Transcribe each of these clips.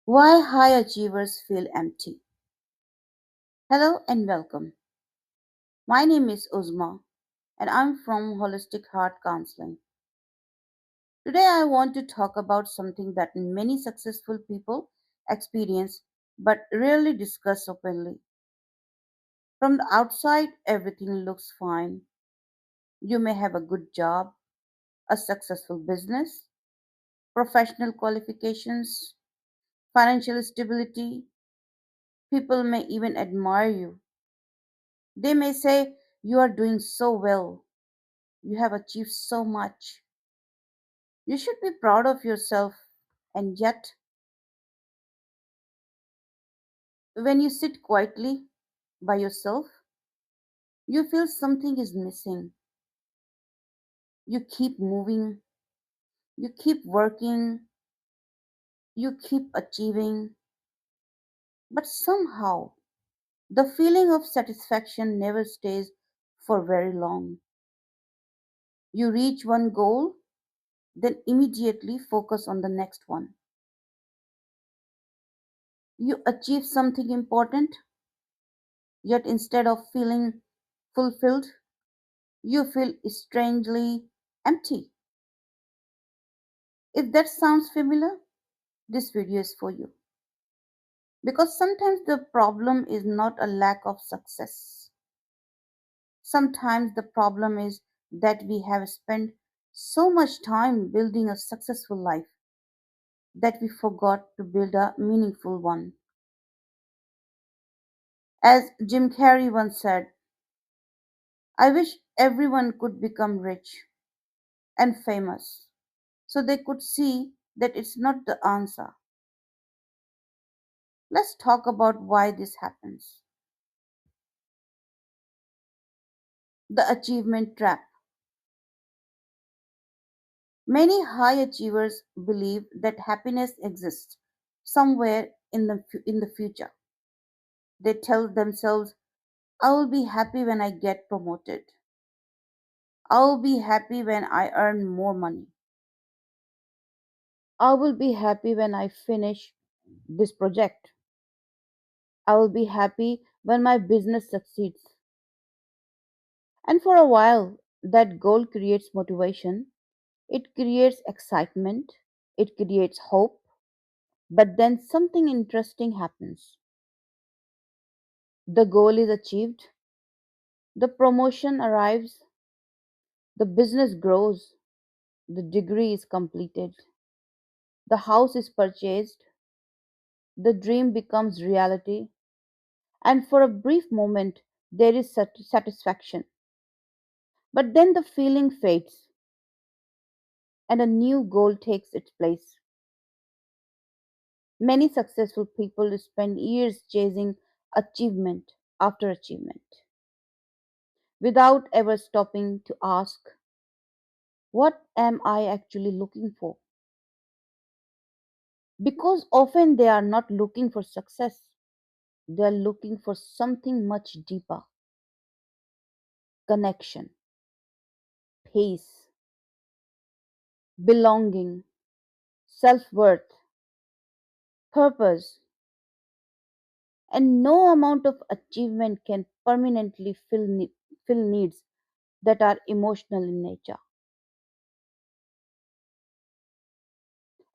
Why high achievers feel empty. Hello and welcome. My name is Uzma and I'm from Holistic Heart Counselling. Today I want to talk about something that many successful people experience but rarely discuss openly. From the outside, everything looks fine. You may have a good job, a successful business, professional qualifications, financial stability. People may even admire you. They may say, "You are doing so well. You have achieved so much. You should be proud of yourself." And yet, when you sit quietly by yourself, you feel something is missing. You keep moving, you keep working, you keep achieving, but somehow the feeling of satisfaction never stays for very long. You reach one goal, then immediately focus on the next one. You achieve something important, yet instead of feeling fulfilled, you feel strangely empty. If that sounds familiar, this video is for you. Because sometimes the problem is not a lack of success. Sometimes the problem is that we have spent so much time building a successful life that we forgot to build a meaningful one. As Jim Carrey once said, "I wish everyone could become rich and famous so they could see that it's not the answer." Let's talk about why this happens. The achievement trap. Many high achievers believe that happiness exists somewhere in the future. They tell themselves, "I will be happy when I get promoted. I will be happy when I earn more money. I will be happy when I finish this project. I will be happy when my business succeeds." And for a while, that goal creates motivation, it creates excitement, it creates hope. But then something interesting happens. The goal is achieved, the promotion arrives, the business grows, the degree is completed, the house is purchased, the dream becomes reality, and for a brief moment there is satisfaction. But then the feeling fades and a new goal takes its place. Many successful people spend years chasing achievement after achievement without ever stopping to ask, what am I actually looking for? Because often they are not looking for success, they are looking for something much deeper: connection, peace, belonging, self worth, purpose. And no amount of achievement can permanently fill needs that are emotional in nature.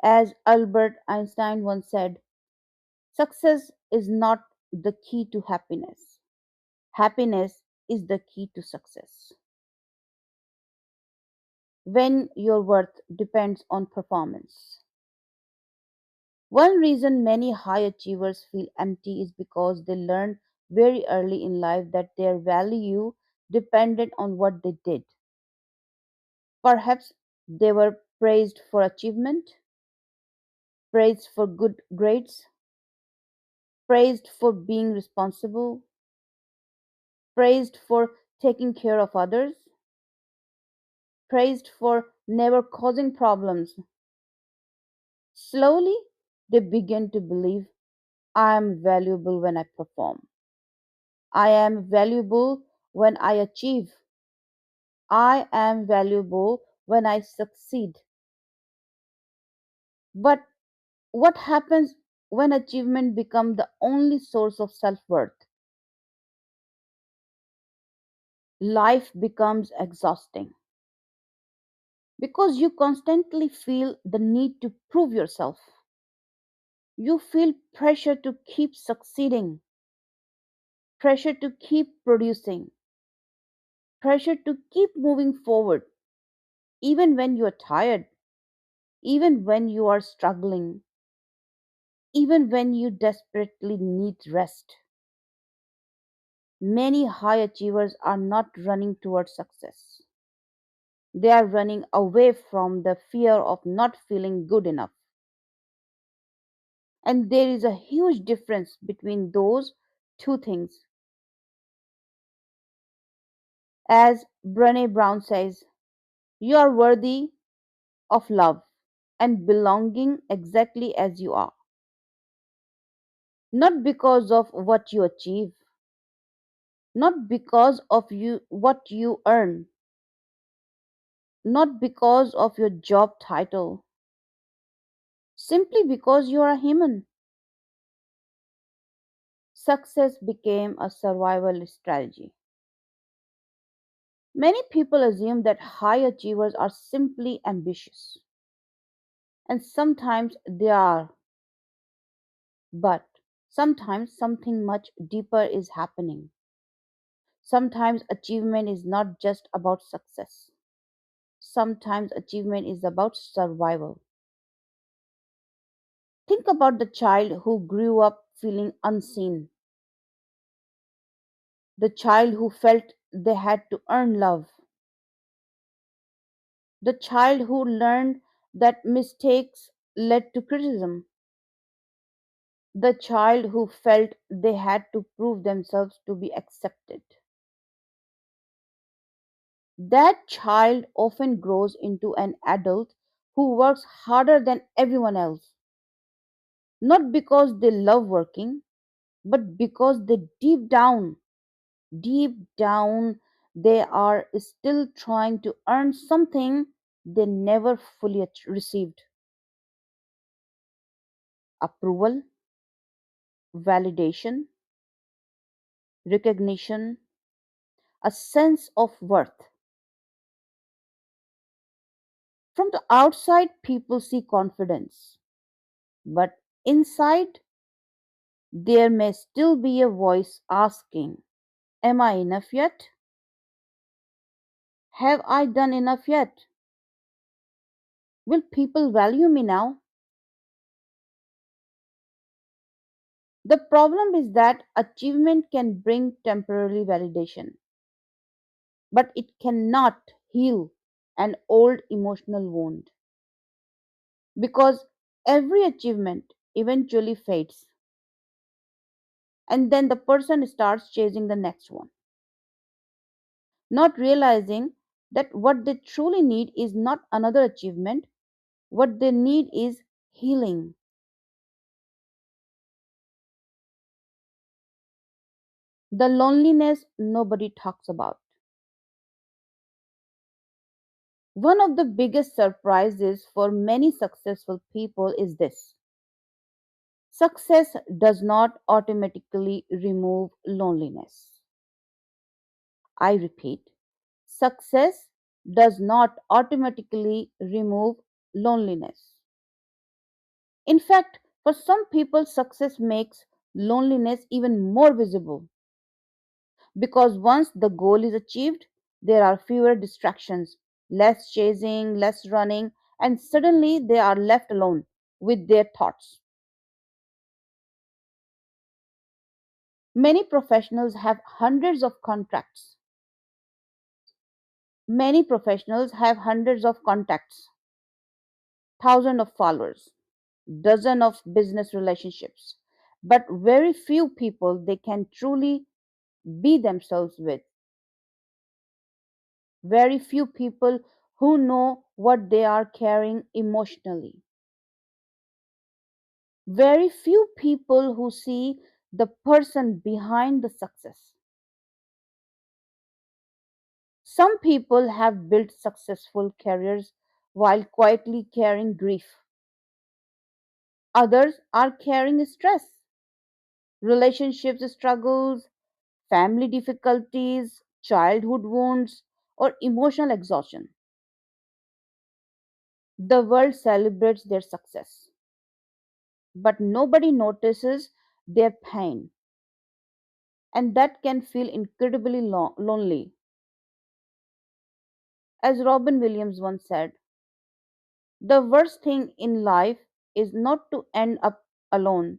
As Albert Einstein once said, success is not the key to happiness. Happiness is the key to success. When your worth depends on performance. One reason many high achievers feel empty is because they learned very early in life that their value depended on what they did. Perhaps they were praised for achievement, praised for good grades, praised for being responsible, praised for taking care of others, praised for never causing problems. Slowly, they begin to believe, "I am valuable when I perform. I am valuable when I achieve. I am valuable when I succeed." But what happens? when achievement becomes the only source of self worth, life becomes exhausting because you constantly feel the need to prove yourself. You feel pressure to keep succeeding, pressure to keep producing, pressure to keep moving forward, even when you are tired, even when you are struggling, even when you desperately need rest. Many high achievers are not running towards success. They are running away from the fear of not feeling good enough. And there is a huge difference between those two things. As Brené Brown says, you are worthy of love and belonging exactly as you are, not because of what you achieve, not because of you what you earn, not because of your job title, simply because you are a human. Success became a survival strategy. Many people assume that high achievers are simply ambitious, and sometimes they are, but sometimes something much deeper is happening. Sometimes achievement is not just about success. Sometimes achievement is about survival. Think about the child who grew up feeling unseen, the child who felt they had to earn love, the child who learned that mistakes led to criticism, the child who felt they had to prove themselves to be accepted. That child often grows into an adult who works harder than everyone else, not because they love working, but because deep down, they are still trying to earn something they never fully received: approval, validation, recognition, a sense of worth. From the outside, people see confidence, but inside, there may still be a voice asking, am I enough yet? Have I done enough yet? Will people value me now? The problem is that achievement can bring temporary validation, but it cannot heal an old emotional wound because every achievement eventually fades, and then the person starts chasing the next one, not realizing that what they truly need is not another achievement. What they need is healing. The loneliness nobody talks about. One of the biggest surprises for many successful people is this: success does not automatically remove loneliness. I repeat, success does not automatically remove loneliness. In fact, for some people, success makes loneliness even more visible because once the goal is achieved, there are fewer distractions, less chasing, less running, and suddenly they are left alone with their thoughts. Many professionals have hundreds of contracts. Many professionals have hundreds of contacts, thousands of followers, dozens of business relationships, but very few people they can truly be themselves with. Very few people who know what they are carrying emotionally. Very few people who see the person behind the success. Some people have built successful careers while quietly carrying grief. Others are carrying stress, relationships struggles, family difficulties, childhood wounds, or emotional exhaustion. The world celebrates their success, but nobody notices their pain, and that can feel incredibly lonely. As Robin Williams once said, the worst thing in life is not to end up alone.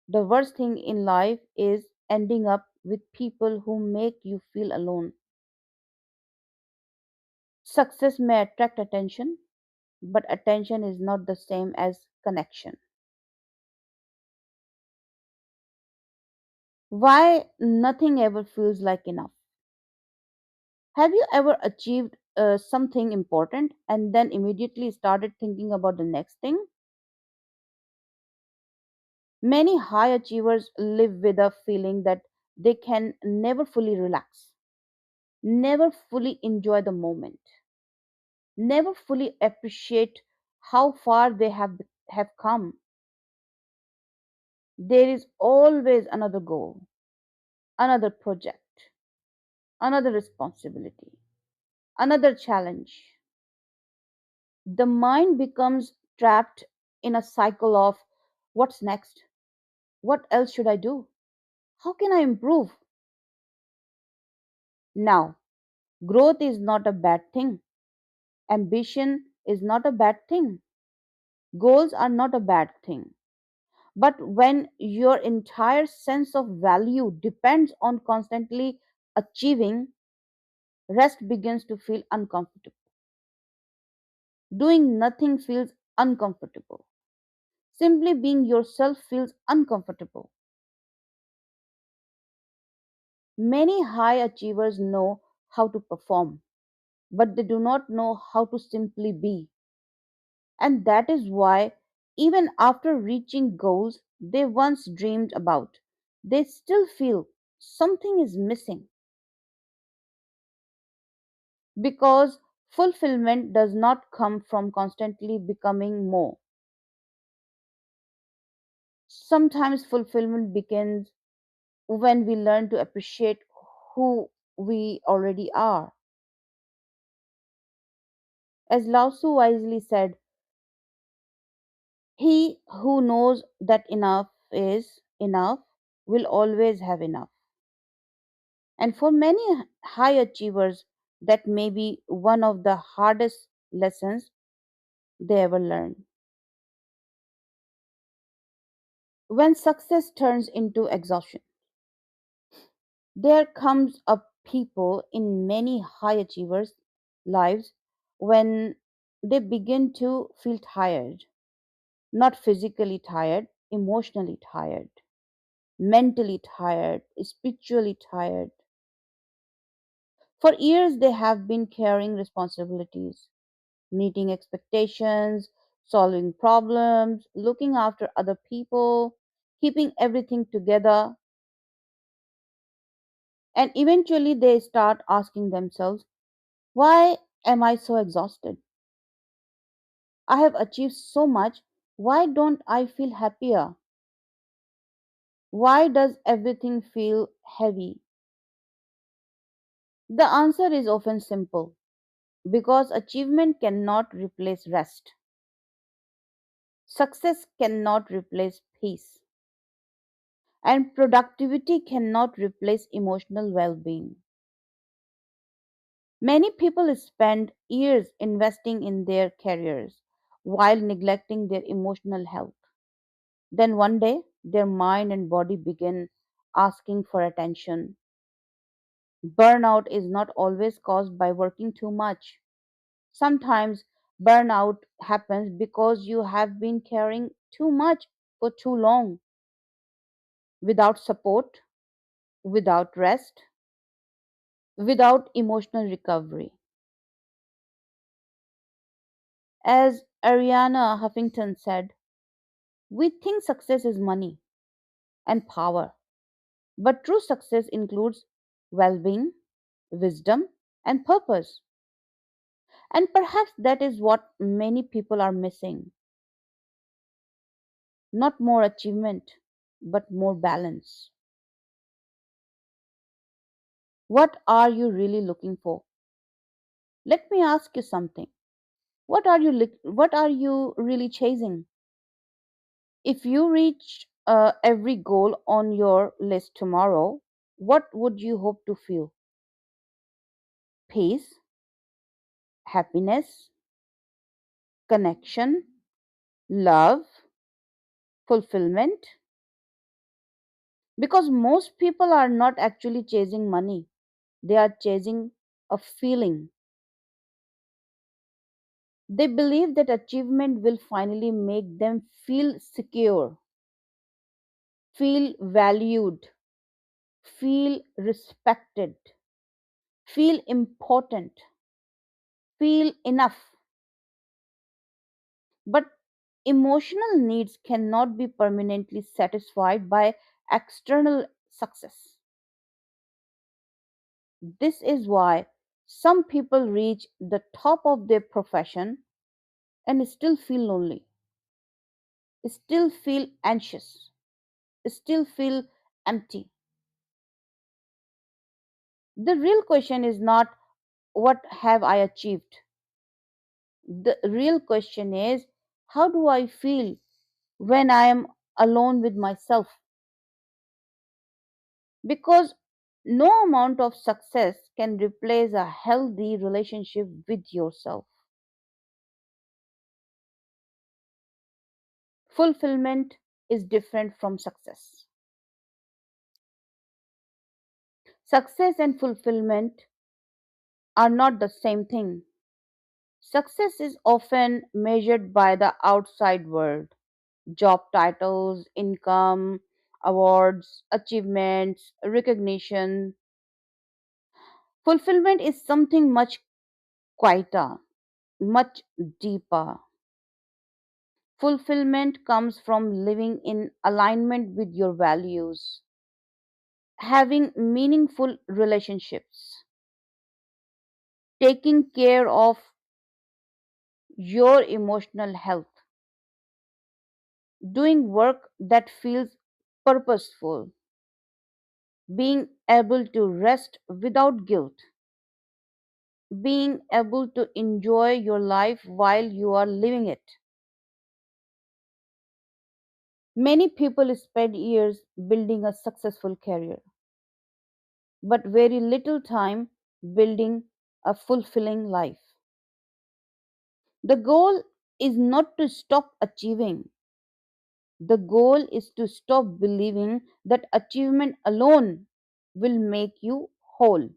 The worst thing in life is ending up with people who make you feel alone. Success may attract attention, but attention is not the same as connection. Why nothing ever feels like enough? Have you ever achieved something important and then immediately started thinking about the next thing? Many high achievers live with a feeling that they can never fully relax, never fully enjoy the moment, never fully appreciate how far they have come. There is always another goal, another project, another responsibility, another challenge. The mind becomes trapped in a cycle of what's next? What else should I do? How can I improve? Now, growth is not a bad thing. Ambition is not a bad thing. Goals are not a bad thing. But when your entire sense of value depends on constantly achieving, rest begins to feel uncomfortable. Doing nothing feels uncomfortable. Simply being yourself feels uncomfortable. Many high achievers know how to perform, but they do not know how to simply be. And that is why, even after reaching goals they once dreamed about, they still feel something is missing because fulfillment does not come from constantly becoming more. Sometimes fulfillment begins when we learn to appreciate who we already are. As Lao Tzu wisely said, he who knows that enough is enough will always have enough. And for many high achievers, that may be one of the hardest lessons they ever learn. When success turns into exhaustion, there comes a people in many high achievers' lives when they begin to feel tired, not physically tired, emotionally tired, mentally tired, spiritually tired. For years, they have been carrying responsibilities, meeting expectations, solving problems, looking after other people, keeping everything together. And eventually, they start asking themselves, why am I so exhausted? I have achieved so much. Why don't I feel happier? Why does everything feel heavy? The answer is often simple because achievement cannot replace rest. Success cannot replace peace, and productivity cannot replace emotional well being. Many people spend years investing in their careers while neglecting their emotional health. Then one day, their mind and body begin asking for attention. Burnout is not always caused by working too much. Sometimes burnout happens because you have been carrying too much for too long without support, without rest, without emotional recovery. As Ariana Huffington said, we think success is money and power, but true success includes well being, wisdom, and purpose. And perhaps that is what many people are missing. not more achievement, but more balance. What are you really looking for? Let me ask you something. What are you really chasing? If you reach every goal on your list tomorrow, what would you hope to feel? Peace, happiness, connection, love, fulfillment? Because most people are not actually chasing money, they are chasing a feeling. They believe that achievement will finally make them feel secure, feel valued, feel respected, feel important, feel enough. But emotional needs cannot be permanently satisfied by external success. This is why some people reach the top of their profession and still feel lonely, still feel anxious, still feel empty. The real question is not what have I achieved? The real question is how do I feel when I am alone with myself? Because no amount of success can replace a healthy relationship with yourself. Fulfillment is different from success. Success and fulfillment are not the same thing. Success is often measured by the outside world: job titles, income, awards, achievements, recognition. Fulfillment is something much quieter, much deeper. Fulfillment comes from living in alignment with your values, having meaningful relationships, taking care of your emotional health, doing work that feels purposeful, being able to rest without guilt, being able to enjoy your life while you are living it. Many people spend years building a successful career, but very little time building a fulfilling life. The goal is not to stop achieving, the goal is to stop believing that achievement alone will make you whole.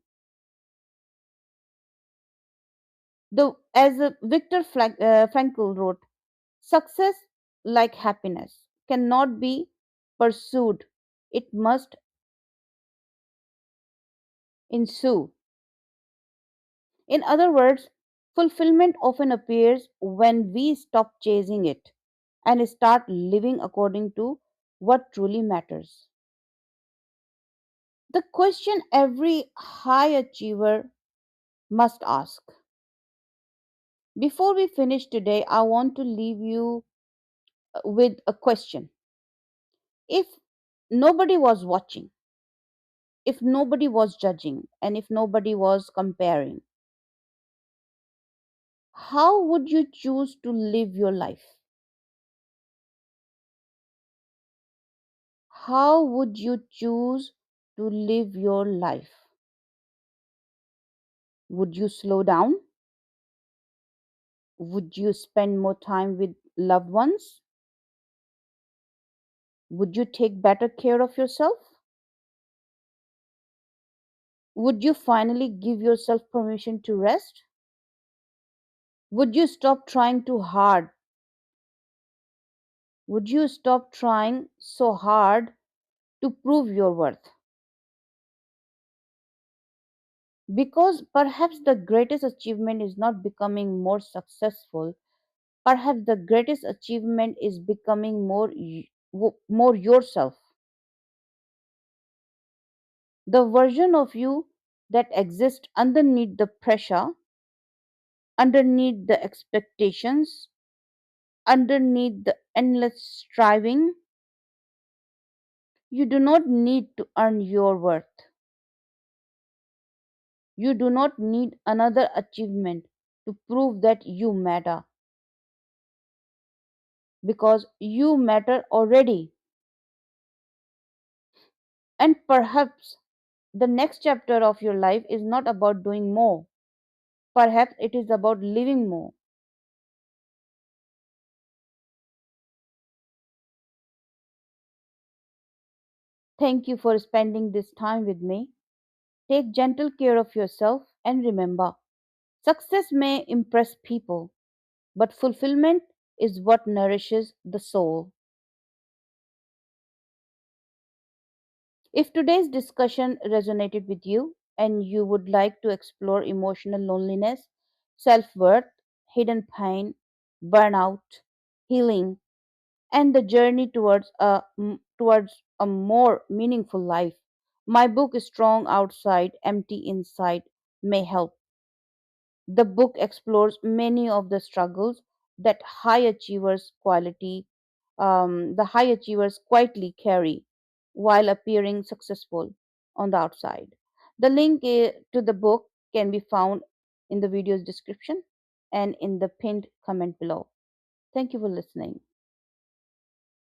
As Frankl wrote, success, like happiness, cannot be pursued, it must ensue. In other words, fulfillment often appears when we stop chasing it and start living according to what truly matters. The question every high achiever must ask. Before we finish today, I want to leave you with a question. If nobody was watching, if nobody was judging, and if nobody was comparing, how would you choose to live your life? How would you choose to live your life? Would you slow down? Would you spend more time with loved ones? Would you take better care of yourself? Would you finally give yourself permission to rest? Would you stop trying too hard? Would you stop trying so hard to prove your worth? Because perhaps the greatest achievement is not becoming more successful. Perhaps the greatest achievement is becoming more yourself. The version of you that exists underneath the pressure, underneath the expectations, underneath the endless striving. You do not need to earn your worth. You do not need another achievement to prove that you matter, because you matter already. And perhaps the next chapter of your life is not about doing more. Perhaps it is about living more. Thank you for spending this time with me. Take gentle care of yourself and remember, success may impress people, but fulfillment is what nourishes the soul. If today's discussion resonated with you and you would like to explore emotional loneliness, self worth, hidden pain, burnout, healing, and the journey towards a more meaningful life, my book Strong Outside, Empty Inside may help. The book explores many of the struggles that the high achievers quietly carry while appearing successful on the outside. The link to the book can be found in the video's description and in the pinned comment below. Thank you for listening.